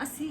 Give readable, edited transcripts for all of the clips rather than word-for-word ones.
80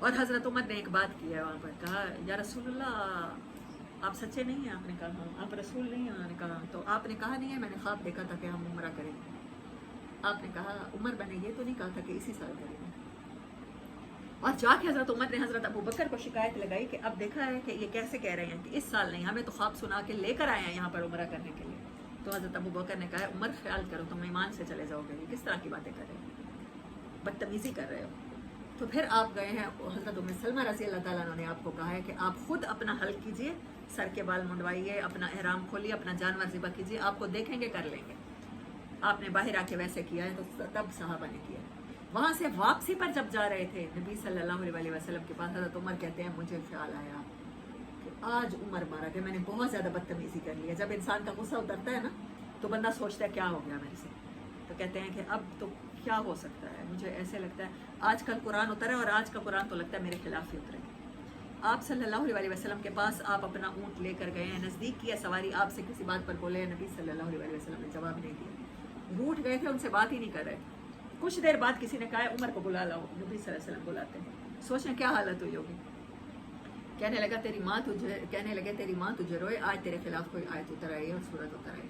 اور حضرت عمر نے ایک بات کی ہے وہاں پر، کہا یا رسول اللہ آپ سچے نہیں ہیں؟ آپ نے کہا ہاں۔ آپ رسول نہیں ہیں؟ انہوں نے کہا تو آپ نے کہا نہیں ہے میں نے خواب دیکھا تھا کہ ہم عمرہ کریں گے؟ آپ نے کہا عمر میں نے یہ تو نہیں کہا تھا کہ اسی سال کریں گے۔ اور جا کے حضرت عمر نے حضرت ابو بکر کو شکایت لگائی کہ اب دیکھا ہے کہ یہ کیسے کہہ رہے ہیں کہ اس سال نہیں، ہمیں تو خواب سنا کے لے کر آئے ہیں یہاں پر عمرہ کرنے کے لیے۔ تو حضرت ابو بکر نے کہا عمر خیال کرو تم ایمان سے چلے جاؤ گے، کس طرح کی باتیں کر رہے ہو، بدتمیزی کر رہے ہو۔ تو پھر آپ گئے ہیں، حضرت ام سلمہ رضی اللہ تعالیٰ عنہ نے آپ کو کہا ہے کہ آپ خود اپنا حلق کیجئے، سر کے بال منڈوائیے، اپنا احرام کھولیے، اپنا جانور ذبح کیجئے، آپ کو دیکھیں گے کر لیں گے۔ آپ نے باہر آ کے ویسے کیا ہے تو تب صحابہ نے کیا۔ وہاں سے واپسی پر جب جا رہے تھے نبی صلی اللہ علیہ وسلم کے پاس، حضرت عمر کہتے ہیں مجھے خیال آیا کہ آج عمر مارا کہ میں نے بہت زیادہ بدتمیزی کر لی ہے۔ جب انسان کا غصہ اترتا ہے نا تو بندہ سوچتا ہے کیا ہو گیا میرے سے، تو کہتے ہیں کہ اب تو کیا ہو سکتا ہے، مجھے ایسے لگتا ہے آج کل قرآن اترے اور آج کا قرآن تو لگتا ہے میرے خلاف ہی اترے۔ آپ صلی اللہ علیہ وسلم کے پاس آپ اپنا اونٹ لے کر گئے ہیں، نزدیک کیا سواری، آپ سے کسی بات پر بولے، نبی صلی اللہ علیہ وسلم نے جواب نہیں دیا، روٹ گئے تھے، ان سے بات ہی نہیں کر رہے۔ کچھ دیر بعد کسی نے کہا عمر کو بلا لاؤ، نبی صلی اللہ علیہ وسلم بلاتے ہیں، سوچیں کیا حالت ہوئی ہوگی۔ کہنے لگے تیری ماں تجھے روئے، آج تیرے خلاف کوئی آیت اتر آئی ہے اور سورت اتر آئی۔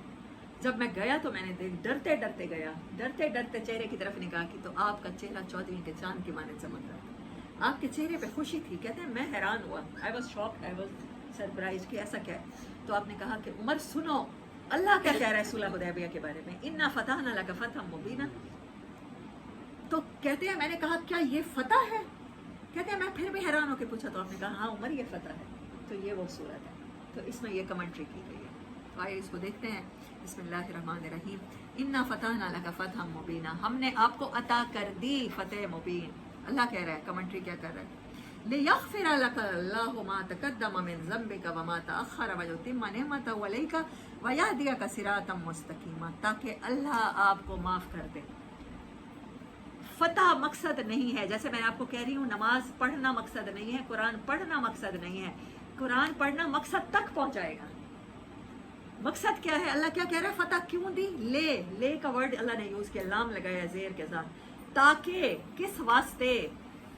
جب میں گیا تو میں نے ڈرتے ڈرتے گیا، ڈرتے ڈرتے چہرے کی طرف نگاہ کی تو آپ کا چہرہ 14ویں کے چاند کے مانند چمک رہا تھا، آپ کے چہرے پہ خوشی تھی۔ کہتے ہیں میں حیران ہوا، I was shocked, I was surprised کہ ایسا کیا ہے۔ تو آپ نے کہا کہ عمر سنو اللہ کیا کہہ رہا ہے صلح حدیبیہ کے بارے میں، انا فتحنا لک فتحا مبینا۔ تو کہتے ہیں میں نے کہا کیا یہ فتح ہے؟ کہتے ہیں میں پھر بھی حیران ہو کے پوچھا تو آپ نے کہا ہاں عمر یہ فتح ہے۔ تو یہ وہ صورت ہے، تو اس میں یہ کمنٹری کی گئی ہے۔ تو آئیے اس کو دیکھتے ہیں۔ بسم اللہ الرحمن الرحیم، انا فتحنا لک فتحا مبینا، ہم نے آپ کو عطا کر دی فتح مبین۔ اللہ کہہ رہا ہے، کمنٹری کیا کر رہا ہے، لیغفر لک اللہ ما تقدم من ذنبک وما تأخر ویتم نعمتہ علیک ویہدیک صراطا مستقیما، تاکہ اللہ آپ کو معاف کر دے۔ فتح مقصد نہیں ہے، جیسے میں آپ کو کہہ رہی ہوں نماز پڑھنا مقصد نہیں ہے، قرآن پڑھنا مقصد نہیں ہے، قرآن پڑھنا مقصد تک پہنچائے گا۔ مقصد کیا ہے؟ اللہ کیا کہہ رہا ہے، فتح کیوں دی؟ لے کا ورڈ اللہ نے یوز کیا، لام لگایا زیر کے ساتھ، تاکہ کس واسطے؟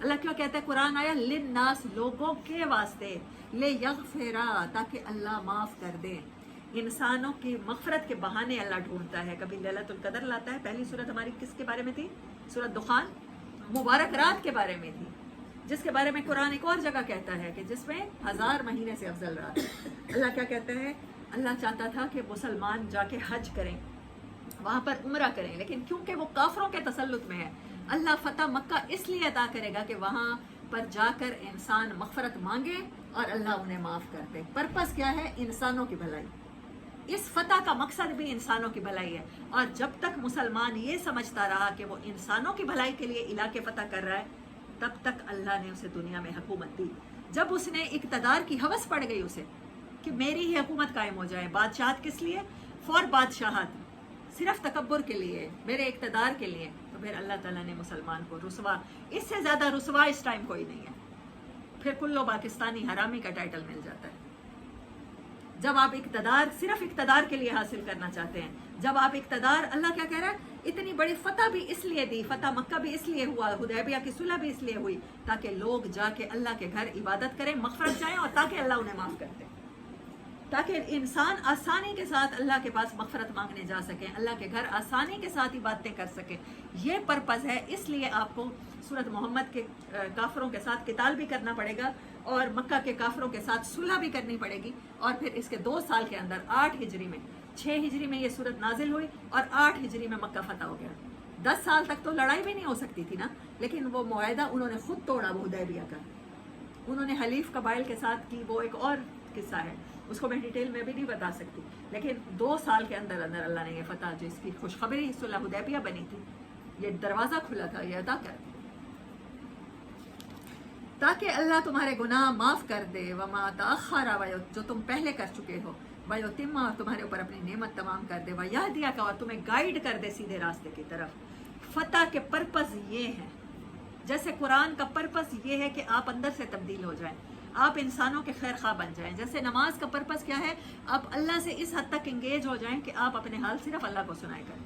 اللہ کیا کہتا ہے، قرآن آیا للناس، لوگوں کے واسطے، لیغفرا، تاکہ اللہ معاف کر دے۔ انسانوں کی مغفرت کے بہانے اللہ ڈھونڈتا ہے، کبھی لیلۃ القدر لاتا ہے۔ پہلی صورت ہماری کس کے بارے میں تھی؟ سورۃ دخان، مبارک رات کے بارے میں تھی، جس کے بارے میں قرآن ایک اور جگہ کہتا ہے کہ جس میں 1000 مہینے سے افضل رات۔ اللہ کیا کہتا ہے، اللہ چاہتا تھا کہ مسلمان جا کے حج کریں، وہاں پر عمرہ کریں، لیکن کیونکہ وہ کافروں کے تسلط میں ہے، اللہ فتح مکہ اس لیے عطا کرے گا کہ وہاں پر جا کر انسان مغفرت مانگے اور اللہ انہیں معاف کر دے۔ پرپس کیا ہے؟ انسانوں کی بھلائی۔ اس فتح کا مقصد بھی انسانوں کی بھلائی ہے، اور جب تک مسلمان یہ سمجھتا رہا کہ وہ انسانوں کی بھلائی کے لیے علاقے فتح کر رہا ہے، تب تک اللہ نے اسے دنیا میں حکومت دی۔ جب اس نے اقتدار کی ہوس پڑ گئی اسے کہ میری ہی حکومت قائم ہو جائے، بادشاہت کس لیے؟ فور بادشاہت، صرف تکبر کے لیے، میرے اقتدار کے لیے، تو پھر اللہ تعالیٰ نے مسلمان کو رسوا، اس سے زیادہ رسوا اس ٹائم کوئی نہیں ہے، پھر کلو پاکستانی حرامی کا ٹائٹل مل جاتا ہے۔ جب آپ اقتدار صرف اقتدار کے لیے حاصل کرنا چاہتے ہیں، جب آپ اقتدار، اللہ کیا کہہ رہا ہے، اتنی بڑی فتح بھی اس لیے دی، فتح مکہ بھی اس لیے ہوا، حدیبیہ کی صلح بھی اس لیے ہوئی، تاکہ لوگ جا کے اللہ کے گھر عبادت کریں، مغفرت چاہیں، اور تاکہ اللہ انہیں معاف کر دے، تاکہ انسان آسانی کے ساتھ اللہ کے پاس مغفرت مانگنے جا سکیں، اللہ کے گھر آسانی کے ساتھ عبادتیں کر سکیں۔ یہ پرپز ہے، اس لیے آپ کو سورۃ محمد کے کافروں کے ساتھ قتال بھی کرنا پڑے گا، اور مکہ کے کافروں کے ساتھ صلح بھی کرنی پڑے گی، اور پھر اس کے 2 سال کے اندر 8 ہجری میں، 6 ہجری میں یہ صورت نازل ہوئی اور 8 ہجری میں مکہ فتح ہو گیا۔ 10 سال تک تو لڑائی بھی نہیں ہو سکتی تھی نا، لیکن وہ معاہدہ انہوں نے خود توڑا، وہ حدیبیہ کا انہوں نے حلیف قبائل کے ساتھ کی، وہ ایک اور قصہ ہے، اس کو میں ڈیٹیل میں بھی نہیں بتا سکتی، لیکن 2 سال کے اندر اندر اللہ نے یہ فتح، جو اس کی خوشخبری صلح حدیبیہ بنی تھی، یہ دروازہ کھلا تھا، یہ عطا کر دیا تاکہ اللہ تمہارے گناہ معاف کر دے، وما تأخر، جو تم پہلے کر چکے ہو، ویتم، اور تمہارے اوپر اپنی نعمت تمام کر دے، ویہدیک، اور تمہیں گائیڈ کر دے سیدھے راستے کی طرف۔ فتح کے پرپز یہ ہیں، جیسے قرآن کا پرپز یہ ہے کہ آپ اندر سے تبدیل ہو جائیں، آپ انسانوں کے خیر خواہ بن جائیں، جیسے نماز کا پرپز کیا ہے، آپ اللہ سے اس حد تک انگیج ہو جائیں کہ آپ اپنے حال صرف اللہ کو سنائے کریں،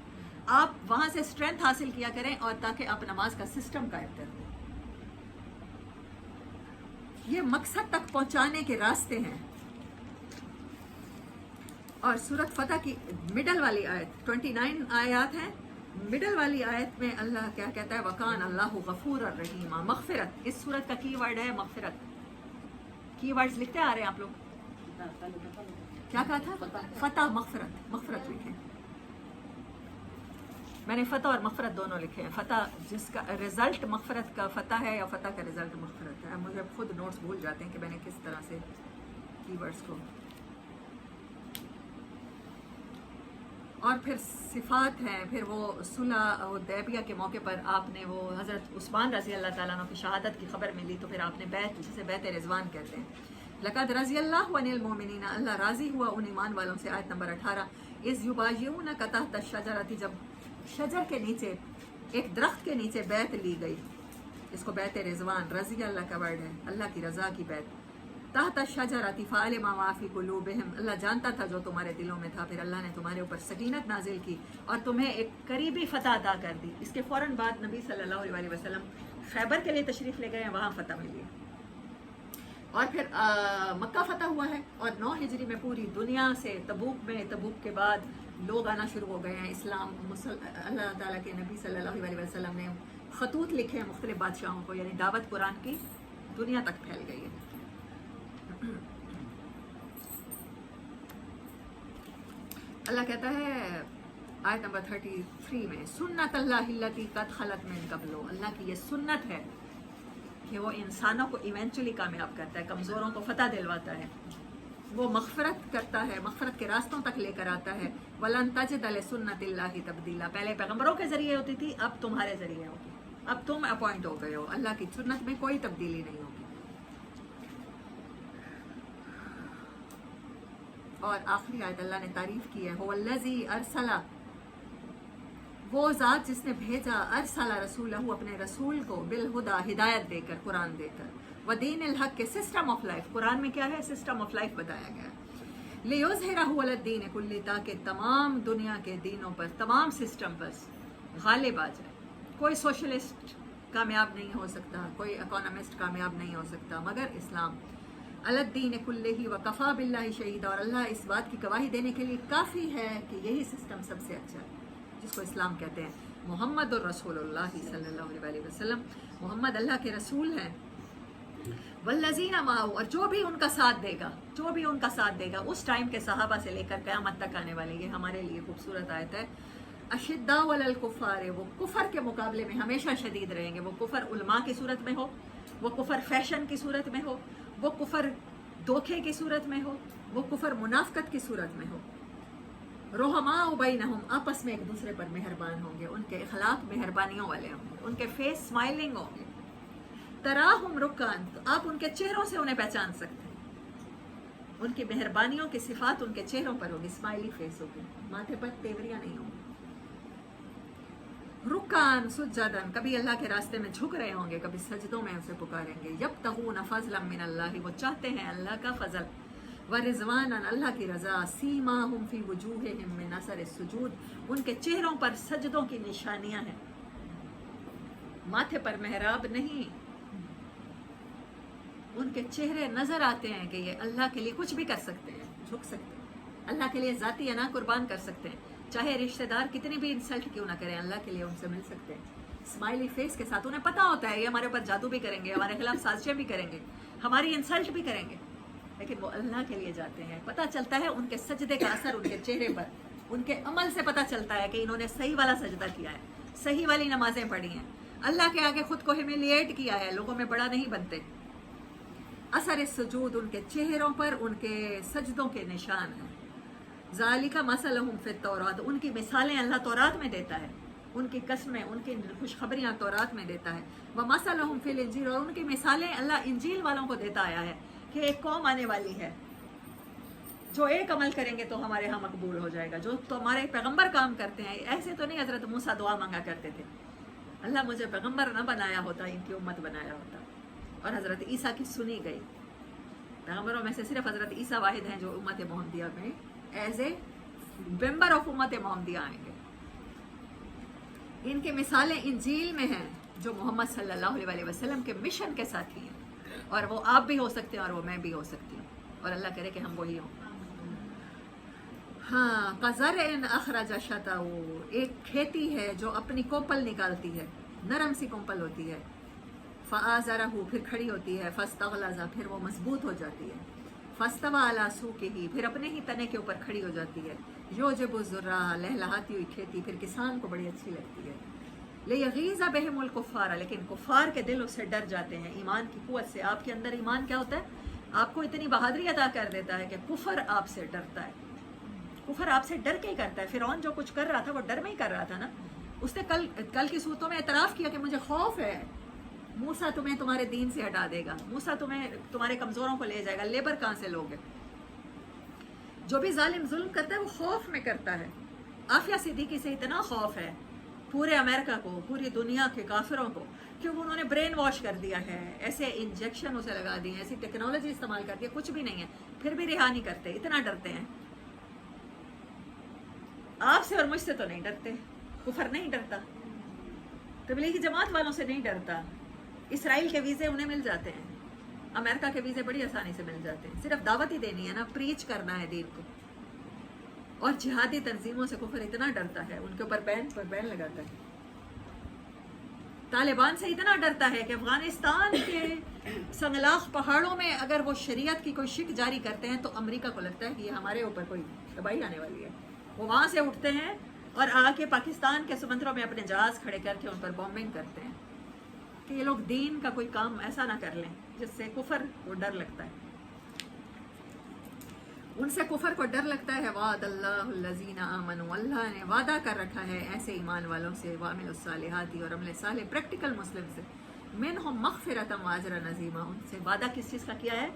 آپ وہاں سے اسٹرینتھ حاصل کیا کریں، اور تاکہ آپ نماز کا سسٹم قائم کر دیں۔ یہ مقصد تک پہنچانے کے راستے ہیں. اور سورت فتح کی مڈل والی آیت 29 آیات ہیں. مڈل والی آیت میں اللہ کیا کہتا ہے؟ وَقَانَ اللَّهُ غَفُورًا رَحِيمًا. مغفرت. اس سورت کا کی ورڈ ہے مغفرت. کی ورڈز لکھتے آ رہے ہیں آپ لوگ؟ کیا کہا تھا؟ فتح مغفرت. مغفرت لکھیں. میں نے فتح اور مغفرت دونوں لکھے ہیں. فتح جس کا رزلٹ مغفرت کا فتح ہے یا فتح کا رزلٹ مغفرت ہے. مجھے خود نوٹس بھول جاتے ہیں کہ میں نے کس طرح سے کی ورڈز کو. اور پھر صفات ہیں. پھر وہ صلح حدیبیہ کے موقع پر آپ نے وہ حضرت عثمان رضی اللہ تعالیٰ عنہ کی شہادت کی خبر ملی تو پھر آپ نے بیعت، جسے بیعت رضوان کہتے ہیں. لقد رضی اللہ عن المؤمنین. اللہ راضی ہوا ان ایمان والوں سے. آیت نمبر 18. اذ یبایعونک تحت الشجرۃ. جب شجر کے نیچے، ایک درخت کے نیچے بیعت لی گئی. اس کو بیعت رضوان، رضی اللہ کا ورڈ ہے، اللہ کی رضا کی بیعت. تحت الشجرۃ فعلم ما فی قلوبہم. اللہ جانتا تھا جو تمہارے دلوں میں تھا. پھر اللہ نے تمہارے اوپر سکینت نازل کی اور تمہیں ایک قریبی فتح عطا کر دی. اس کے فوراً بعد نبی صلی اللہ علیہ وسلم خیبر کے لیے تشریف لے گئے ہیں، وہاں فتح ملی. اور پھر مکہ فتح ہوا ہے. اور 9 ہجری میں پوری دنیا سے تبوک کے بعد لوگ آنا شروع ہو گئے ہیں. اسلام اللہ تعالیٰ کے نبی صلی اللہ علیہ وسلم نے خطوط لکھے ہیں مختلف بادشاہوں کو، یعنی دعوت قرآن کی دنیا تک پھیل گئی ہے. اللہ کہتا ہے آیت نمبر 33 میں سنت اللہ التی قد خلت من قبل. اللہ کی یہ سنت ہے کہ وہ انسانوں کو ایونچولی کامیاب کرتا ہے، کمزوروں کو فتح دلواتا ہے. وہ مغفرت کرتا ہے، مغفرت کے راستوں تک لے کر آتا ہے. وَلَن تَجِدَ لِسُنَّتِ اللَّهِ تَبْدِيلًا. پہلے پیغمبروں کے ذریعے ہوتی تھی، اب تمہارے ذریعے ہوگی. اب تم اپوائنٹ ہو گئے ہو. اللہ کی سنت میں کوئی تبدیلی نہیں ہوگی. اور آخری آیت اللہ نے تعریف کی ہے. هُوَ الَّذِي أَرْسَلَ. وہ ذات جس نے بھیجا ارسل رسولہ، اپنے رسول کو، بالہدا، ہدایت دے کر، قرآن دے کر، ودین الحق کے سسٹم آف لائف. قرآن میں کیا ہے؟ سسٹم آف لائف بتایا گیا ہے. لیظہرہ علی الدین کلہ. تاکہ تمام دنیا کے دینوں پر، تمام سسٹم پر غالب آ جائے. کوئی سوشلسٹ کامیاب نہیں ہو سکتا، کوئی اکانومسٹ کامیاب نہیں ہو سکتا مگر اسلام. علی الدین کلہ وکفی باللہ شہیدا. اور اللہ اس بات کی گواہی دینے کے لیے کافی ہے کہ یہی سسٹم سب سے اچھا ہے، جس کو اسلام کہتے ہیں. محمد الرسول اللہ صلی اللہ علیہ وسلم. محمد اللہ کے رسول ہیں. والذین معہ. اور جو بھی ان کا ساتھ دے گا، جو بھی ان کا ساتھ دے گا اس ٹائم کے صحابہ سے لے کر قیامت تک آنے والے. یہ ہمارے لیے خوبصورت آیت ہے. اشداء علی الکفار. وہ کفر کے مقابلے میں ہمیشہ شدید رہیں گے. وہ کفر علماء کی صورت میں ہو، وہ کفر فیشن کی صورت میں ہو، وہ کفر دھوکے کی صورت میں ہو، وہ کفر منافقت کی صورت میں ہو. رحماء بینہم. آپس میں ایک دوسرے پر مہربان ہوں گے. ان کے اخلاق مہربانیوں والے ہوں گے. ان کے فیس اسمائلنگ ہوں گے. تراہم رکان. آپ ان کے چہروں سے انہیں پہچان سکتے ہیں. ان کی مہربانیوں کی صفات ان کے چہروں پر ہوگی. اسمائلی فیس ہوگی، ماتھے پر تیوریاں نہیں ہوں گی. رکان سجدن. کبھی اللہ کے راستے میں جھک رہے ہوں گے، کبھی سجدوں میں اسے پکاریں گے. یبتغون فضلا من اللہ. وہ چاہتے ہیں اللہ کا فضل. ورضوانا. اللہ کی رضا. سیماہم فی وجوہہم من اثر السجود. ان کے چہروں پر سجدوں کی نشانیاں ہیں. ماتھے پر محراب نہیں، ان کے چہرے نظر آتے ہیں کہ یہ اللہ کے لیے کچھ بھی کر سکتے ہیں، جھک سکتے ہیں، اللہ کے لیے ذاتی انا قربان کر سکتے ہیں. چاہے رشتہ دار کتنی بھی انسلٹ کیوں نہ کریں، اللہ کے لیے ان سے مل سکتے ہیں اسمائلی فیس کے ساتھ. انہیں پتہ ہوتا ہے یہ ہمارے اوپر جادو بھی کریں گے، ہمارے خلاف سازشیں بھی کریں گے، ہماری انسلٹ بھی کریں گے، لیکن وہ اللہ کے لیے جاتے ہیں. پتہ چلتا ہے ان کے سجدے کا اثر ان کے چہرے پر، ان کے عمل سے پتہ چلتا ہے کہ انہوں نے صحیح والا سجدہ کیا ہے، صحیح والی نمازیں پڑھی ہیں، اللہ کے آگے خود کو ہیمیلیٹ کیا ہے، لوگوں میں بڑا نہیں بنتے. اثر سجود. ان کے چہروں پر ان کے سجدوں کے نشان ہیں. ذالک مثلہم فی التوراۃ. ان کی مثالیں اللہ تورات میں دیتا ہے، ان کی قسمیں، ان کی خوشخبریاں تورات میں دیتا ہے. ومثلہم فی الانجیل. اور ان کی مثالیں اللہ انجیل والوں کو دیتا آیا ہے کہ ایک قوم آنے والی ہے جو ایک عمل کریں گے تو ہمارے ہاں مقبول ہو جائے گا. جو تمہارے پیغمبر کام کرتے ہیں، ایسے تو نہیں حضرت موسیٰ دعا مانگا کرتے تھے اللہ مجھے پیغمبر نہ بنایا ہوتا، ان کی امت بنایا ہوتا. اور حضرت عیسیٰ کی سنی گئی. پیغمبروں میں سے صرف حضرت عیسیٰ واحد ہیں جو امت محمدیہ میں ایز اے ممبر آف امت محمدیہ آئیں گے. ان کی مثالیں انجیل میں ہیں جو محمد صلی اللہ علیہ وسلم کے مشن کے ساتھی ہیں. اور وہ آپ بھی ہو سکتے ہیں اور وہ میں بھی ہو سکتی ہوں, اور اللہ کرے کہ ہم وہی ہوں. ہاں, قَزَرْعٍ أَخْرَجَ شَطْأَهُ, ایک کھیتی ہے جو اپنی کوپل نکالتی ہے, نرم سی کوپل ہوتی ہے. فَآزَرَهُ, پھر کھڑی ہوتی ہے. فَاسْتَغْلَظَ, پھر وہ مضبوط ہو جاتی ہے. فَاسْتَوَىٰ عَلَىٰ سُوقِهِ, پھر اپنے ہی تنے کے اوپر کھڑی ہو جاتی ہے. يُعْجِبُ الزُّرَّاعَ, لہلہاتی ہوئی کھیتی پھر کسان کو بڑی اچھی لگتی ہے. لِيَغِيظَ بِهِمُ الْكُفَّارَ, لیکن کفار کے دل اس سے ڈر جاتے ہیں ایمان کی قوت سے. آپ کے اندر ایمان کیا ہوتا ہے؟ آپ کو اتنی بہادری عطا کر دیتا ہے کہ کفر آپ سے ڈرتا ہے. کفر آپ سے ڈر کے ہی کرتا ہے. فرعون جو کچھ کر رہا تھا وہ ڈر میں ہی کر رہا تھا نا. اس نے کل کی صورتوں میں اعتراف کیا کہ مجھے خوف ہے, موسیٰ تمہیں تمہارے دین سے ہٹا دے گا, موسیٰ تمہیں تمہارے کمزوروں کو لے جائے گا, لیبر کہاں سے لوگے. جو بھی ظالم ظلم کرتا ہے وہ خوف میں کرتا ہے. عافیہ صدیقی سے اتنا خوف ہے پورے امریکہ کو, پوری دنیا کے کافروں کو, کیونکہ انہوں نے برین واش کر دیا ہے, ایسے انجیکشن اسے لگا دیے, ایسی ٹیکنالوجی استعمال کر دی ہے, کچھ بھی نہیں ہے, پھر بھی رہا نہیں کرتے, اتنا ڈرتے ہیں. آپ سے اور مجھ سے تو نہیں ڈرتے, کفر نہیں ڈرتا, تبلیغی جماعت والوں سے نہیں ڈرتا. اسرائیل کے ویزے انہیں مل جاتے ہیں, امریکہ کے ویزے بڑی آسانی سے مل جاتے ہیں. صرف دعوت ہی دینی ہے نا, پریچ کرنا ہے دین کو. اور جہادی تنظیموں سے کفر اتنا ڈرتا ہے, ان کے اوپر بین پر بین لگاتا ہے. طالبان سے اتنا ڈرتا ہے کہ افغانستان کے سنگلاخ پہاڑوں میں اگر وہ شریعت کی کوئی شک جاری کرتے ہیں تو امریکہ کو لگتا ہے کہ یہ ہمارے اوپر کوئی تباہی آنے والی ہے. وہ وہاں سے اٹھتے ہیں اور آ کے پاکستان کے سمندروں میں اپنے جہاز کھڑے کر کے ان پر بومبنگ کرتے ہیں کہ یہ لوگ دین کا کوئی کام ایسا نہ کر لیں جس سے کفر کو ڈر لگتا ہے. ان سے کفر کو ڈر لگتا ہے. وعد اللہ الذین آمنوا, اللہ نے وعدہ کر رکھا ہے ایسے ایمان والوں سے, وعملوا الصالحات, اور عمل صالح پریکٹیکل مسلم سے, منہم مغفرۃ واجرا عظیما, ان سے وعدہ کس چیز کا کیا ہے؟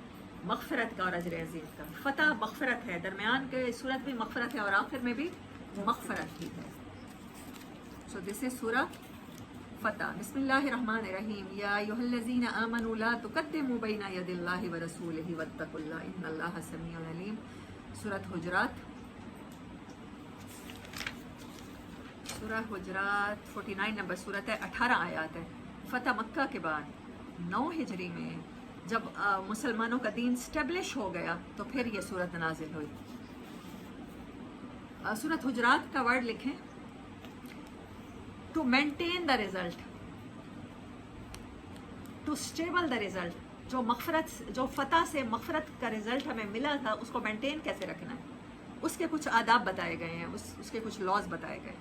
مغفرت کا اور اجر عظیم کا. فتح مغفرت ہے, درمیان کے صورت بھی مغفرت ہے اور آخر میں بھی مغفرت ہی ہے. سو دس از سورہ فتح. بسم اللہ الرحمن الرحیم. یا ایھا الذین آمنوا لا تقدموا بین یدی اللہ ورسولہ واتقوا اللہ ان اللہ سمیع علیم. سورۃ حجرات, سورہ حجرات 49 نمبر سورت ہے, 18 آیات ہے. فتح مکہ کے بعد 9 ہجری میں جب مسلمانوں کا دین اسٹیبلش ہو گیا تو پھر یہ سورت نازل ہوئی. سورت حجرات کا ورڈ لکھیں, to maintain the result, to stable the result. جو فتح سے مغفرت کا ریزلٹ ہمیں ملا تھا اس کو مینٹین کیسے رکھنا ہے, اس کے کچھ آداب بتائے گئے ہیں, اس کے کچھ لاز بتائے گئے.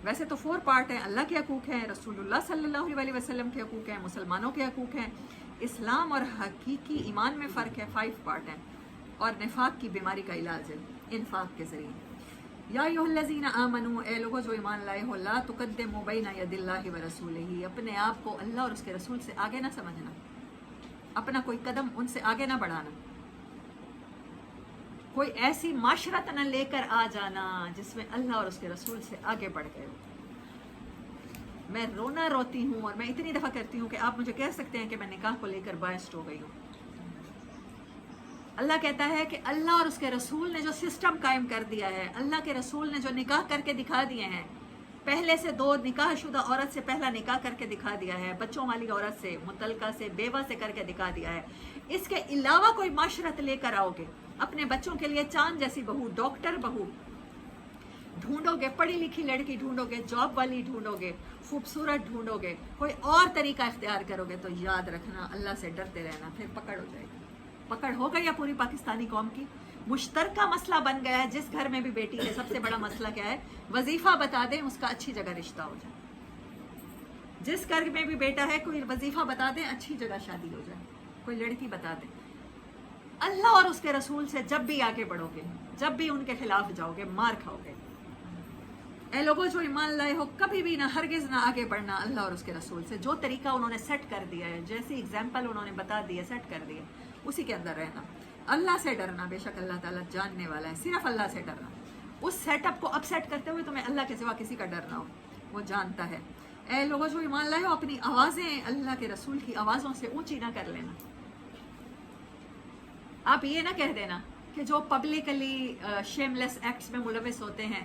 ویسے تو 4 پارٹ ہیں. اللہ کے حقوق ہیں, رسول اللہ صلی اللہ علیہ وسلم کے حقوق ہیں, مسلمانوں کے حقوق ہیں, اسلام اور حقیقی ایمان میں فرق ہے, 5 پارٹ ہیں, اور نفاق کی بیماری کا علاج ہے انفاق کے ذریعے. یا ایھا الذین آمنوا, اے لوگو جو ایمان لائے ہو, لا تقدموا بین ید اللہ ورسولہ, اپنے آپ کو اللہ اور اس کے رسول سے آگے نہ سمجھنا, اپنا کوئی قدم ان سے آگے نہ بڑھانا, کوئی ایسی معاشرت نہ لے کر آ جانا جس میں اللہ اور اس کے رسول سے آگے بڑھ گئے ہو. میں رونا روتی ہوں اور میں اتنی دفعہ کرتی ہوں کہ آپ مجھے کہہ سکتے ہیں کہ میں نکاح کو لے کر بائسڈ ہو گئی ہوں. اللہ کہتا ہے کہ اللہ اور اس کے رسول نے جو سسٹم قائم کر دیا ہے, اللہ کے رسول نے جو نکاح کر کے دکھا دیے ہیں, پہلے سے 2 نکاح شدہ عورت سے پہلا نکاح کر کے دکھا دیا ہے, بچوں والی عورت سے, مطلقہ سے, بیوہ سے کر کے دکھا دیا ہے. اس کے علاوہ کوئی معاشرت لے کر آؤ گے, اپنے بچوں کے لیے چاند جیسی بہو, ڈاکٹر بہو ڈھونڈو گے, پڑھی لکھی لڑکی ڈھونڈو گے, جاب والی ڈھونڈو گے, خوبصورت ڈھونڈو گے, کوئی اور طریقہ اختیار کرو گے, تو یاد رکھنا اللہ سے ڈرتے رہنا, پھر پکڑ ہو جائے گی. پکڑ ہو گئی ہے پوری پاکستانی قوم کی. مشترکہ مسئلہ بن گیا ہے, جس گھر میں بھی بیٹی ہے سب سے بڑا مسئلہ کیا ہے؟ وظیفہ بتا دیں, اس کا اچھی جگہ رشتہ ہو جائے. جس گھر میں بھی بیٹا ہے کوئی وظیفہ بتا دیں, اچھی جگہ شادی ہو جائے, کوئی لڑکی بتا دیں. اللہ اور اس کے رسول سے جب بھی آگے بڑھو گے, جب بھی ان کے خلاف جاؤ گے, مار کھاؤ گے. اے لوگوں جو ایمان لائے ہو, کبھی بھی نہ ہرگز نہ آگے بڑھنا اللہ اور اس کے رسول سے. جو طریقہ انہوں نے سیٹ کر دیا ہے, جیسی ایگزامپل انہوں نے بتا دی ہے, سیٹ کر دی ہے, اسی کے اندر رہنا. اللہ سے ڈرنا, بے شک اللہ تعالیٰ جاننے والا ہے, صرف اللہ سے ڈرنا. اس سیٹ اپ کو اپ سیٹ کرتے ہوئے تمہیں اللہ کے سوا کسی کا ڈر نہ ہو, وہ جانتا ہے. اے لوگوں جو ایمان لائے ہو, اپنی آوازیں اللہ کے رسول کی آوازوں سے اونچی نہ کر لینا. آپ یہ نہ کہہ دینا کہ جو پبلکلی شیم لیس ایکٹس میں ملوث ہوتے ہیں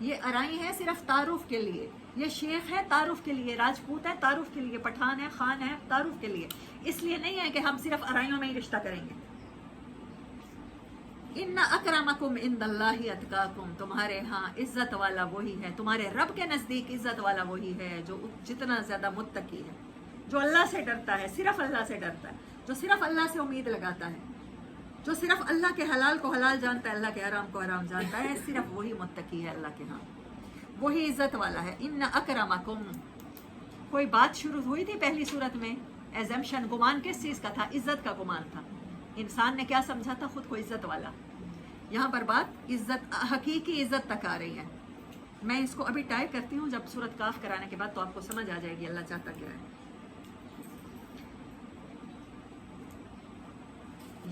یہ ارائی ہے صرف تعارف کے لیے، یہ شیخ ہے تعارف کے لیے، راجپوت ہے تعارف کے لیے، پٹھان ہے خان ہے تعارف کے لیے، اس لیے نہیں ہے کہ ہم صرف ارائیوں میں ہی رشتہ کریں گے۔ ان اکرمکم عند اللہ اتقاکم، تمہارے ہاں عزت والا وہی ہے، تمہارے رب کے نزدیک عزت والا وہی ہے جو جتنا زیادہ متقی ہے، جو اللہ سے ڈرتا ہے، صرف اللہ سے ڈرتا ہے، جو صرف اللہ سے امید لگاتا ہے، جو صرف اللہ کے حلال کو حلال جانتا ہے، اللہ کے حرام کو حرام جانتا ہے، صرف وہی متقی ہے اللہ کے ہاں، وہی عزت والا ہے۔ ان اکرمکم، کوئی بات شروع ہوئی تھی پہلی صورت میں، ایزمپشن، گمان کس چیز کا تھا؟ عزت کا گمان تھا، انسان نے کیا سمجھا تھا خود کو عزت والا، یہاں پر بات عزت، حقیقی عزت تک آ رہی ہے۔ میں اس کو ابھی ٹائپ کرتی ہوں، جب سورت کاف کرانے کے بعد تو آپ کو سمجھ آ جائے گی اللہ چاہتا کیا ہے۔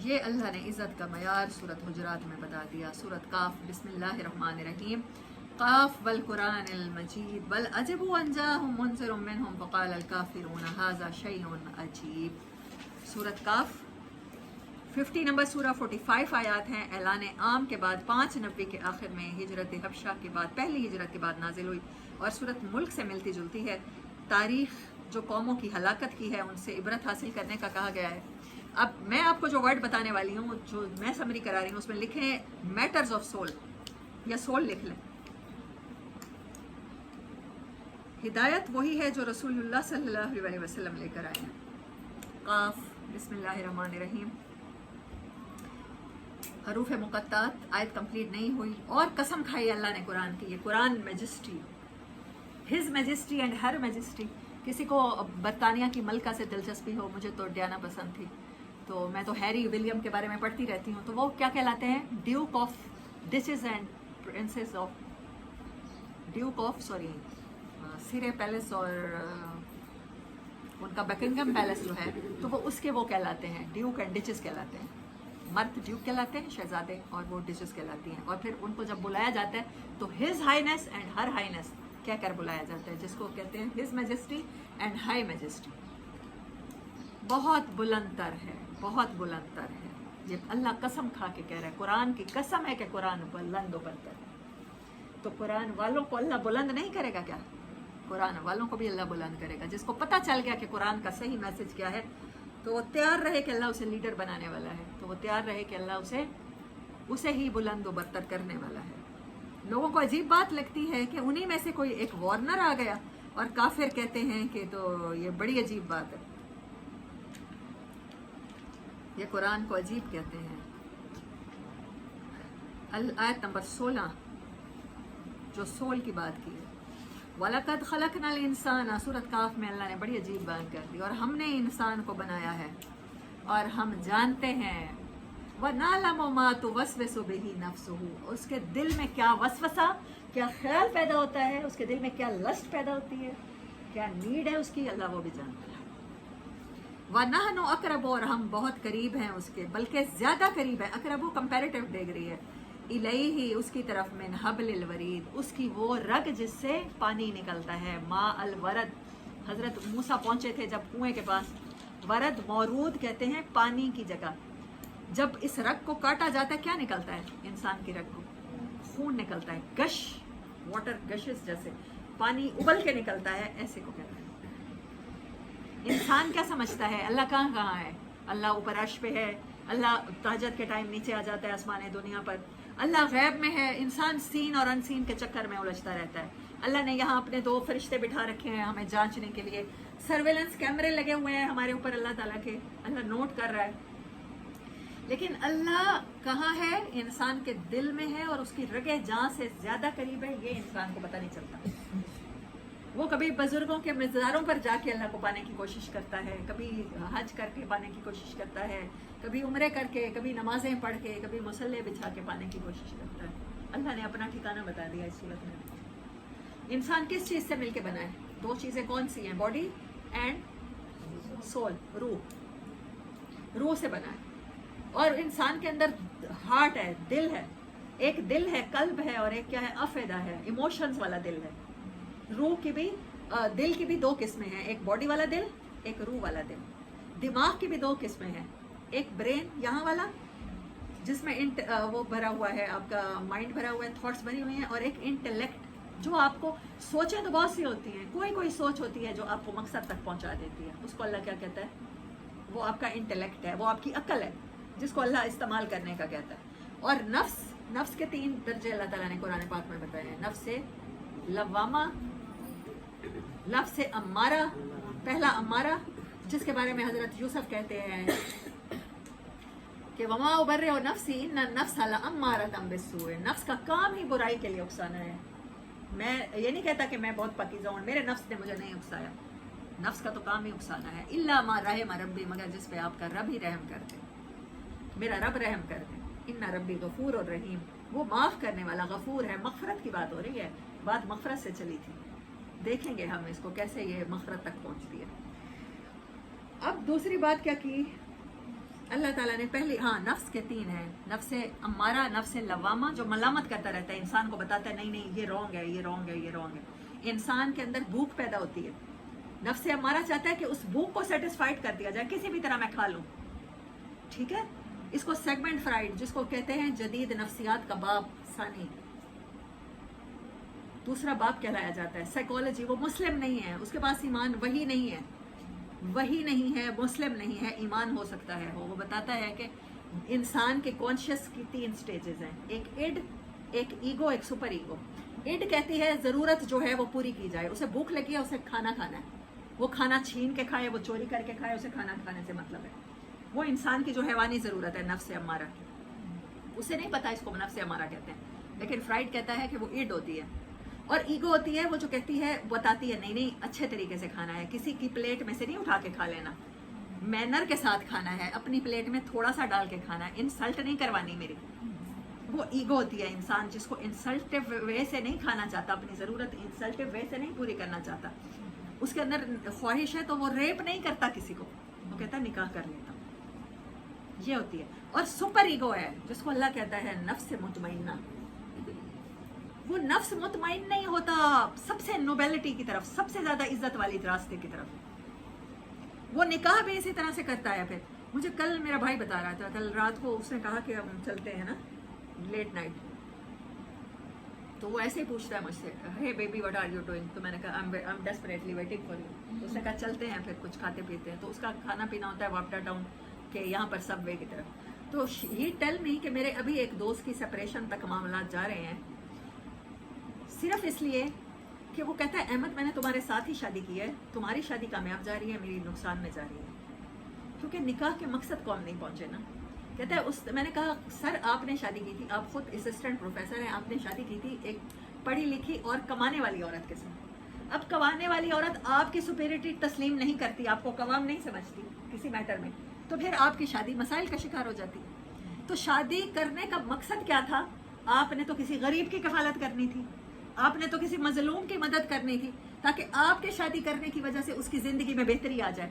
یہ اللہ نے عزت کا معیار سورت حجرات میں بتا دیا۔ سورت کاف، بسم اللہ الرحمن الرحیم، قاف والقرآن المجید بل عجبوا ان جاءهم منذر منهم فقال الكافرون هذا شيء عجیب۔ سورت کاف 50 نمبر سورہ، 45 آیات ہیں، اعلان عام کے بعد 590 کے آخر میں ہجرت حبشہ کے بعد، پہلی ہجرت کے بعد نازل ہوئی، اور سورت ملک سے ملتی جلتی ہے۔ تاریخ جو قوموں کی ہلاکت کی ہے ان سے عبرت حاصل کرنے کا کہا گیا ہے۔ اب میں آپ کو جو ورڈ بتانے والی ہوں، جو میں سمری کرا رہی ہوں، اس میں لکھیں میٹرز آف سول، یا سول لکھ لیں۔ ہدایت وہی ہے جو رسول اللہ صلی اللہ علیہ وسلم لے کر آئے ہیں۔ قاف، بسم اللہ الرحمن الرحیم، حروف مقطعات، آیت کمپلیٹ نہیں ہوئی، اور قسم کھائی اللہ نے قرآن کی، یہ قرآن میجسٹری، ہز میجسٹری اینڈ ہر میجسٹری۔ کسی کو برطانیہ کی ملکہ سے دلچسپی ہو، مجھے تو ڈیانا پسند تھی، تو میں تو ہیری ولیم کے بارے میں پڑھتی رہتی ہوں، تو وہ کیا کہلاتے ہیں؟ Duke of duchess and princes of, duke of sorry Surrey palace, اور ان کا بکنگم پیلس جو ہے، تو وہ اس کے وہ کہلاتے ہیں ڈیوک اینڈ ڈچز کہلاتے ہیں۔ مرد ڈیوک کہلاتے ہیں، شہزادے، اور وہ ڈچز کہلاتی ہیں۔ اور پھر ان کو جب بلایا جاتا ہے تو his highness and Hare highness کہہ کر بلایا جاتا ہے، جس کو کہتے ہیں his majesty and high majesty. بہت بلند تر ہے، بہت بلند تر ہے، یہ اللہ قسم کھا کے کہہ رہا ہے، قرآن کی قسم ہے کہ قرآن بلند و برتر ہے۔ تو قرآن والوں کو اللہ بلند نہیں کرے گا کیا؟ قرآن والوں کو بھی اللہ بلند کرے گا۔ جس کو پتہ چل گیا کہ قرآن کا صحیح میسج کیا ہے، تو وہ تیار رہے کہ اللہ اسے لیڈر بنانے والا ہے، تو وہ تیار رہے کہ اللہ اسے ہی بلند و برتر کرنے والا ہے۔ لوگوں کو عجیب بات لگتی ہے کہ انہی میں سے کوئی ایک وارنر آ گیا، اور کافر کہتے ہیں کہ تو یہ بڑی عجیب بات ہے، یہ قرآن کو عجیب کہتے ہیں۔ آیت نمبر 16 جو سول کی بات کی ہے، وَلَقَدْ خَلَقْنَا الْإِنسَانَ، سورۃ کاف میں اللہ نے بڑی عجیب بات کر دی، اور ہم نے انسان کو بنایا ہے، اور ہم جانتے ہیں، وَنَعْلَمُ مَا تُوَسْوِسُ بِهِ نَفْسُهُ، اس کے دل میں کیا وسوسہ، کیا خیال پیدا ہوتا ہے، اس کے دل میں کیا لسٹ پیدا ہوتی ہے، کیا نیڈ ہے اس کی، اللہ وہ بھی جانتا ہے۔ وَنَحْنُ أَقْرَبُ، اور ہم بہت قریب ہیں اس کے، بلکہ زیادہ قریب ہے، اقرب کمپیریٹیو ڈگری ہے، الیہ، اس کی طرف، من حبل الورید، اس کی وہ رگ جس سے پانی نکلتا ہے، ماء الورد۔ حضرت موسیٰ پہنچے تھے جب کنویں کے پاس، ورد مورود کہتے ہیں پانی کی جگہ۔ جب اس رگ کو کاٹا جاتا ہے کیا نکلتا ہے؟ انسان کی رگ کو خون نکلتا ہے، گش، واٹر گشز، جیسے پانی ابل کے نکلتا ہے، ایسے کو کہتے ہیں۔ انسان کیا سمجھتا ہے اللہ کہاں ہے؟ اللہ اوپر عرش پہ ہے، اللہ تہجد کے ٹائم نیچے آ جاتا ہے آسمان دنیا پر، اللہ غیب میں ہے، انسان سین اور ان سین کے چکر میں الجھتا رہتا ہے۔ اللہ نے یہاں اپنے 2 فرشتے بٹھا رکھے ہیں ہمیں جانچنے کے لیے، سرویلنس کیمرے لگے ہوئے ہیں ہمارے اوپر اللہ تعالیٰ کے، اللہ نوٹ کر رہا ہے۔ لیکن اللہ کہاں ہے؟ انسان کے دل میں ہے، اور اس کی رگے جاں سے زیادہ قریب ہے، یہ انسان کو پتہ نہیں چلتا۔ وہ کبھی بزرگوں کے مزاروں پر جا کے اللہ کو پانے کی کوشش کرتا ہے، کبھی حج کر کے پانے کی کوشش کرتا ہے، کبھی عمرے کر کے، کبھی نمازیں پڑھ کے، کبھی مصلے بچھا کے پانے کی کوشش کرتا ہے۔ اللہ نے اپنا ٹھکانہ بتا دیا اس صورت میں۔ انسان کس چیز سے مل کے بنا ہے؟ 2 چیزیں کون سی ہیں؟ باڈی اینڈ سول، روح سے بنا ہے۔ اور انسان کے اندر ہارٹ ہے، دل ہے، ایک دل ہے، قلب ہے، اور ایک کیا ہے؟ افئدہ ہے، ایموشنز والا دل ہے۔ روح کی بھی، دل کی بھی 2 قسمیں ہیں، ایک باڈی والا دل، ایک روح والا دل۔ دماغ کی بھی 2 قسمیں ہیں، ایک برین یہاں والا، جس میں وہ بھرا ہوا ہے، آپ کا مائنڈ بھرا ہوا ہے، تھاٹس بھری ہوئی ہیں، اور ایک انٹلیکٹ جو آپ کو، سوچیں تو بہت سی ہوتی ہیں، کوئی سوچ ہوتی ہے جو آپ کو مقصد تک پہنچا دیتی ہے، اس کو اللہ کیا کہتا ہے؟ وہ آپ کا انٹلیکٹ ہے، وہ آپ کی عقل ہے، جس کو اللہ استعمال کرنے کا کہتا ہے. اور نفس کے 3 درجے اللہ تعالیٰ نے قرآن پاک میں بتائے ہیں. نفس لوامہ، نفس امارہ، پہلا امارہ جس کے بارے میں حضرت یوسف کہتے ہیں کہ وما ابرئ نفسی ان النفس لامارۃ بالسوء، نفس کا کام ہی برائی کے لیے اکسانا ہے. میں یہ نہیں کہتا کہ میں بہت پاکیزہ ہوں، میرے نفس نے مجھے نہیں اکسایا، نفس کا تو کام ہی اکسانا ہے. الا ما رحم ربی، مگر جس پہ آپ کا رب ہی رحم کر دے، میرا رب رحم کر دے. ان ربی غفور اور رحیم، وہ معاف کرنے والا غفور ہے. مغفرت کی بات ہو رہی ہے، بات مغفرت سے چلی تھی، دیکھیں گے ہم اس کو کیسے یہ مغفرت تک پہنچتی ہے. اب دوسری بات کیا کی اللہ تعالیٰ نے؟ پہلی نفس کے 3 ہیں، نفس امارہ، نفس لوامہ جو ملامت کرتا رہتا ہے، انسان کو بتاتا ہے نہیں یہ رونگ ہے، یہ رونگ ہے، یہ رونگ ہے. انسان کے اندر بھوک پیدا ہوتی ہے، نفس امارہ چاہتا ہے کہ اس بھوک کو سیٹسفائڈ کر دیا جائے، کسی بھی طرح میں کھا لوں. ٹھیک ہے، اس کو سیگمنٹ فرائڈ جس کو کہتے ہیں جدید نفسیات کا باب ثانی، دوسرا باب کہلایا جاتا ہے. سائیکالوجی، وہ مسلم نہیں ہے، اس کے پاس ایمان وہی نہیں ہے، وہی نہیں ہے، مسلم نہیں ہے، ایمان ہو سکتا ہے. وہ بتاتا ہے کہ انسان کے کانشیس کی 3 سٹیجز ہیں، ایک ایڈ، ایک ایگو، ایک سپر ایگو. ایڈ کہتی ہے ضرورت جو ہے وہ پوری کی جائے، اسے بھوک لگی ہے، اسے کھانا کھانا ہے، وہ کھانا چھین کے کھائے، وہ چوری کر کے کھائے، اسے کھانا کھانے سے مطلب ہے. وہ انسان کی جو حیوانی ضرورت ہے، نفس امارہ کی، اسے نہیں پتا اس کو نفس امارہ کہتے ہیں، لیکن فرائڈ کہتا ہے کہ وہ ایڈ ہوتی ہے. اور ایگو ہوتی ہے وہ جو کہتی ہے، بتاتی ہے نہیں اچھے طریقے سے کھانا ہے، کسی کی پلیٹ میں سے نہیں اٹھا کے کھا لینا، مینر کے ساتھ کھانا ہے، اپنی پلیٹ میں تھوڑا سا ڈال کے کھانا ہے، انسلٹ نہیں کروانی میری. وہ ایگو ہوتی ہے انسان جس کو انسلٹیو وے سے نہیں کھانا چاہتا، اپنی ضرورت انسلٹیو وے سے نہیں پوری کرنا چاہتا. اس کے اندر خواہش ہے تو وہ ریپ نہیں کرتا کسی کو، وہ کہتا ہے نکاح کر لیتا. یہ ہوتی ہے. اور سپر ایگو ہے جس کو اللہ کہتا ہے نفس مطمئنہ. وہ نفس مطمئن نہیں ہوتا سب سے نوبیلٹی کی طرف، سب سے زیادہ عزت والی راستے کی طرف. وہ نکاح بھی اسی طرح سے کرتا ہے. پھر مجھے کل میرا بھائی بتا رہا تھا، کل رات کو اس نے کہا کہ ہم چلتے ہیں نا لیٹ نائٹ، تو وہ ایسے ہی پوچھتا ہے مجھ سے ہے baby what are you doing, تو میں نے کہا I am desperately waiting for you. اس نے کہا چلتے ہیں پھر کچھ کھاتے پیتے ہیں. تو اس کا کھانا پینا ہوتا ہے واپڈا ٹاؤن کہ یہاں پر سب وے کی طرف. تو یہ ٹیل می کہ میرے ابھی ایک دوست کی سپریشن تک معاملات جا رہے ہیں، صرف اس لیے کہ وہ کہتا ہے احمد میں نے تمہارے ساتھ ہی شادی کی ہے، تمہاری شادی کامیاب جا رہی ہے، میری نقصان میں جا رہی ہے. کیونکہ نکاح کے مقصد کو ہم نہیں پہنچے نا. کہتا ہے میں نے کہا سر آپ نے شادی کی تھی، آپ خود اسسٹنٹ پروفیسر ہیں، آپ نے شادی کی تھی ایک پڑھی لکھی اور کمانے والی عورت کے ساتھ. اب کمانے والی عورت آپ کی سپیریٹی تسلیم نہیں کرتی، آپ کو قوام نہیں سمجھتی کسی میٹر میں، تو پھر آپ کی شادی مسائل کا شکار ہو جاتی. تو شادی کرنے کا مقصد کیا تھا؟ آپ نے تو کسی غریب کی کفالت کرنی تھی، آپ نے تو کسی مظلوم کی مدد کرنی تھی، تاکہ آپ کے شادی کرنے کی وجہ سے اس کی زندگی میں بہتری آ جائے.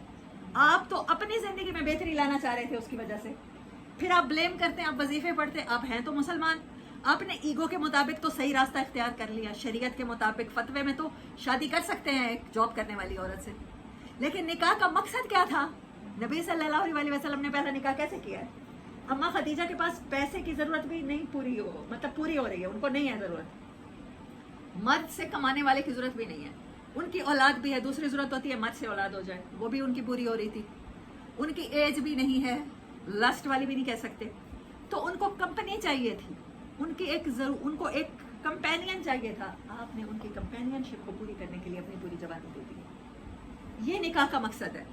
آپ تو اپنی زندگی میں بہتری لانا چاہ رہے تھے اس کی وجہ سے. پھر آپ بلیم کرتے ہیں، آپ وظیفے پڑھتے ہیں، آپ ہیں تو مسلمان، آپ نے ایگو کے مطابق تو صحیح راستہ اختیار کر لیا، شریعت کے مطابق فتوے میں تو شادی کر سکتے ہیں ایک جاب کرنے والی عورت سے. لیکن نکاح کا مقصد کیا تھا؟ نبی صلی اللہ علیہ وسلم نے پہلا نکاح کیسے کیا ہے؟ اماں خدیجہ کے پاس پیسے کی ضرورت بھی نہیں پوری ہو رہی ہے، ان کو نہیں ہے ضرورت، مرد سے کمانے والے کی ضرورت بھی نہیں ہے، ان کی اولاد بھی ہے، دوسری ضرورت ہوتی ہے مرد سے اولاد ہو جائے، وہ بھی ان کی پوری ہو رہی تھی. ان کی ایج بھی نہیں ہے، لسٹ والی بھی نہیں کہہ سکتے، تو ان کو کمپنی چاہیے تھی، ان کو ایک کمپینین چاہیے تھا. آپ نے ان کی کمپینین شپ کو پوری کرنے کے لیے اپنی پوری جوانی دے دی. یہ نکاح کا مقصد ہے.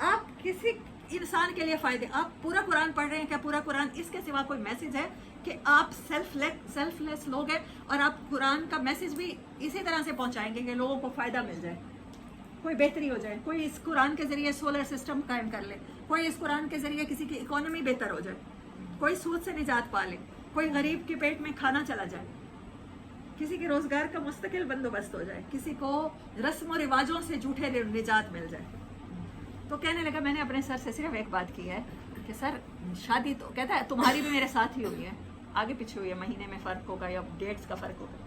آپ کسی انسان کے لیے فائدے، آپ پورا قرآن پڑھ رہے ہیں، کیا پورا قرآن اس کے سوا کوئی میسج ہے کہ آپ سیلف لیس لوگ ہیں، اور آپ قرآن کا میسج بھی اسی طرح سے پہنچائیں گے کہ لوگوں کو فائدہ مل جائے، کوئی بہتری ہو جائے، کوئی اس قرآن کے ذریعے سولر سسٹم قائم کر لے، کوئی اس قرآن کے ذریعے کسی کی اکانومی بہتر ہو جائے، کوئی سود سے نجات پا لے، کوئی غریب کے پیٹ میں کھانا چلا جائے، کسی کے روزگار کا مستقل بندوبست ہو جائے، کسی کو رسم و رواجوں سے جھوٹے نجات مل جائے. تو کہنے لگا میں نے اپنے سر سے صرف ایک بات کی ہے کہ سر شادی تو کہتا ہے تمہاری بھی میرے ساتھ ہی ہوئی ہے، آگے پیچھے ہوئی ہے، مہینے میں فرق ہوگا یا ڈیٹس کا فرق ہوگا،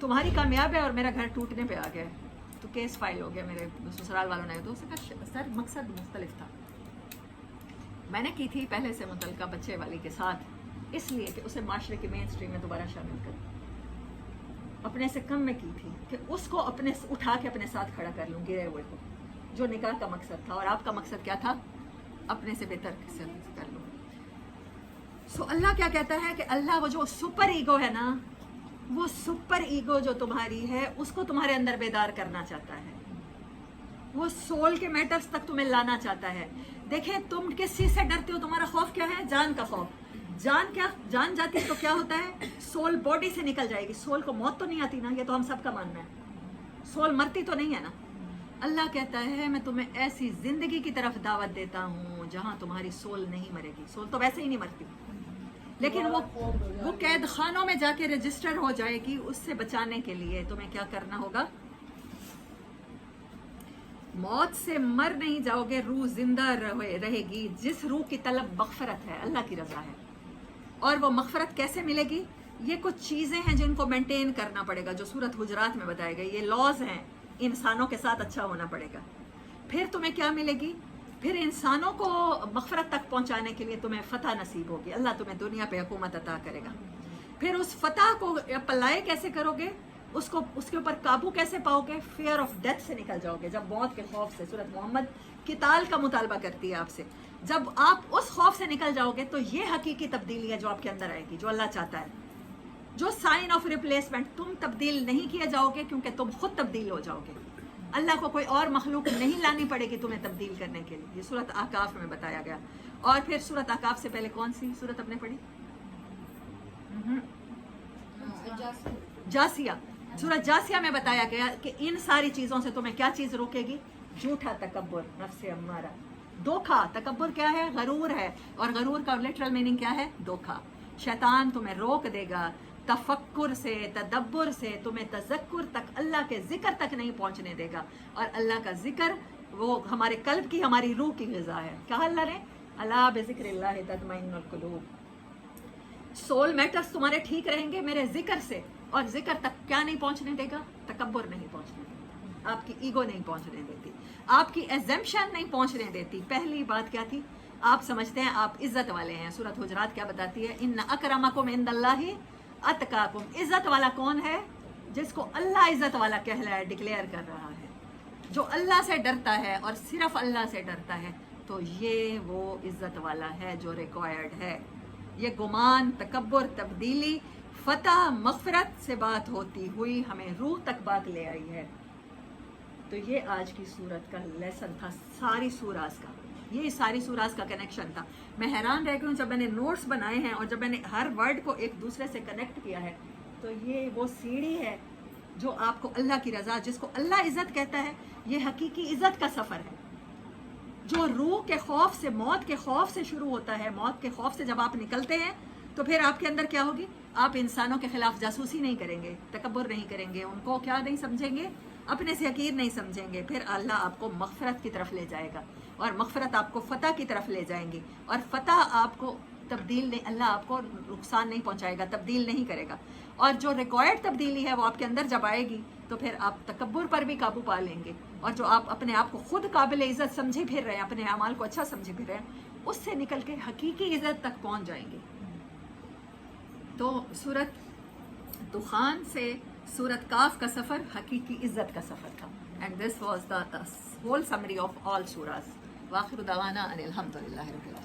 تمہاری کامیاب ہے اور میرا گھر ٹوٹنے پہ آ گیا ہے، تو کیس فائل ہو گیا میرے سسرال والوں نے. تو اس نے کہا سر مقصد مختلف تھا. میں نے کی تھی پہلے سے متعلقہ بچے والی کے ساتھ اس لیے کہ اسے معاشرے کے مین اسٹریم میں دوبارہ شامل کروں. اپنے سے کم میں کی تھی کہ اس کو اپنے اٹھا کے اپنے ساتھ کھڑا کر لوں گرے ہوئے کو, جو نکاح کا مقصد تھا. اور آپ کا مقصد کیا تھا؟ اپنے سے بہتر کر لوں. سو اللہ کیا کہتا ہے کہ اللہ وہ جو سپر ایگو ہے نا, وہ سپر ایگو جو تمہاری ہے اس کو تمہارے اندر بیدار کرنا چاہتا ہے. وہ سول کے میٹرز تک تمہیں لانا چاہتا ہے. دیکھیں تم کس چیز سے ڈرتے ہو؟ تمہارا خوف کیا ہے؟ جان کا خوف. جان جاتی تو کیا ہوتا ہے؟ سول باڈی سے نکل جائے گی. سول کو موت تو نہیں آتی نا, یہ تو ہم سب کا ماننا ہے. سول مرتی تو نہیں ہے نا. اللہ کہتا ہے میں تمہیں ایسی زندگی کی طرف دعوت دیتا ہوں جہاں تمہاری سول نہیں مرے گی. سول تو ویسے ہی نہیں مرتی, لیکن وہ قید خانوں میں جا کے رجسٹر ہو جائے گی. اس سے بچانے کے لیے تمہیں کیا کرنا ہوگا؟ موت سے مر نہیں جاؤ گے, روح زندہ رہے گی جس روح کی طلب مغفرت ہے, اللہ کی رضا ہے. اور وہ مغفرت کیسے ملے گی؟ یہ کچھ چیزیں ہیں جن کو مینٹین کرنا پڑے گا, جو سورۃ حجرات میں بتائے گئے. یہ لاز ہیں, انسانوں کے ساتھ اچھا ہونا پڑے گا. پھر تمہیں کیا ملے گی؟ پھر انسانوں کو مغفرت تک پہنچانے کے لیے تمہیں فتح نصیب ہوگی. اللہ تمہیں دنیا پہ حکومت عطا کرے گا. پھر اس فتح کو اپلائی کیسے کرو گے؟ اس کے اوپر قابو کیسے پاؤ گے؟ فیئر آف ڈیتھ سے نکل جاؤ گے. جب موت کے خوف سے, سورۃ محمد قتال کا مطالبہ کرتی ہے آپ سے, جب آپ اس خوف سے نکل جاؤ گے تو یہ حقیقی تبدیلی ہے جو آپ کے اندر آئے گی, جو اللہ چاہتا ہے. جو سائن آف ریپلیسمنٹ, تم تبدیل نہیں کیے جاؤ گے کیونکہ تم خود تبدیل ہو جاؤ گے. اللہ کو کوئی اور مخلوق نہیں لانی پڑے گی تمہیں تبدیل کرنے کے لیے. یہ سورۃ احقاف میں بتایا گیا. اور پھر سورۃ احقاف سے پہلے کون سی سورۃ اپ نے پڑھی؟ جاسیہ. سورۃ جاسیہ میں بتایا گیا کہ ان ساری چیزوں سے تمہیں کیا چیز روکے گی؟ جھوٹا تکبر, نفس امارہ, دھوکا. تکبر کیا ہے؟ غرور ہے. اور غرور کا لٹرل میننگ کیا ہے؟ دھوکا. شیطان تمہیں روک دے گا تفکر سے, تدبر سے, تمہیں تذکر تک, اللہ کے ذکر تک نہیں پہنچنے دے گا. اور اللہ کا ذکر وہ ہمارے قلب کی, ہماری روح کی غذا ہے. کہا اللہ نے, الا بذکر اللہ تطمئن القلوب. سول میٹرز تمہارے ٹھیک رہیں گے میرے ذکر سے. اور ذکر تک کیا نہیں پہنچنے دے گا؟ تکبر نہیں پہنچنے دیتا, آپ کی ایگو نہیں پہنچنے دیتی, آپ کی ایزمپشن نہیں پہنچنے دیتی. پہلی بات کیا تھی؟ آپ سمجھتے ہیں آپ عزت والے ہیں. سورۃ حجرات کیا بتاتی ہے؟ ان اکرمکم عند اللہ اتقاکم. عزت والا کون ہے؟ جس کو اللہ عزت والا کہلا ہے, ڈکلیئر کر رہا ہے, جو اللہ سے ڈرتا ہے اور صرف اللہ سے ڈرتا ہے. تو یہ وہ عزت والا ہے جو ریکوائرڈ ہے. یہ گمان, تکبر, تبدیلی, فتح, مغفرت سے بات ہوتی ہوئی ہمیں روح تک بات لے آئی ہے. تو یہ آج کی سورت کا لیسن تھا, ساری سوراز کا. یہ ساری سوراز کا کنیکشن تھا. میں حیران رہ گئی ہوں جب میں نے نوٹس بنائے ہیں اور جب میں نے ہر ورڈ کو ایک دوسرے سے کنیکٹ کیا ہے. تو یہ وہ سیڑھی ہے جو آپ کو اللہ کی رضا, جس کو اللہ عزت کہتا ہے, یہ حقیقی عزت کا سفر ہے جو روح کے خوف سے, موت کے خوف سے شروع ہوتا ہے. موت کے خوف سے جب آپ نکلتے ہیں تو پھر آپ کے اندر کیا ہوگی؟ آپ انسانوں کے خلاف جاسوسی نہیں کریں گے, تکبر نہیں کریں گے, ان کو کیا نہیں سمجھیں گے, اپنے سے حقیر نہیں سمجھیں گے. پھر اللہ آپ کو مغفرت کی طرف لے جائے گا, اور مغفرت آپ کو فتح کی طرف لے جائیں گی, اور فتح آپ کو تبدیل نہیں, اللہ آپ کو نقصان نہیں پہنچائے گا, تبدیل نہیں کرے گا. اور جو ریکوائرڈ تبدیلی ہے وہ آپ کے اندر جب آئے گی تو پھر آپ تکبر پر بھی قابو پا لیں گے. اور جو آپ اپنے آپ کو خود قابل عزت سمجھے پھر رہے ہیں, اپنے اعمال کو اچھا سمجھے پھر رہے ہیں, اس سے نکل کے حقیقی عزت تک پہنچ جائیں گے. تو سورت دخان سے سورت کاف کا سفر حقیقی عزت کا سفر تھا. And this was the whole summary of all surahs. واخر دعوانا ان الحمد للہ رب العالمین.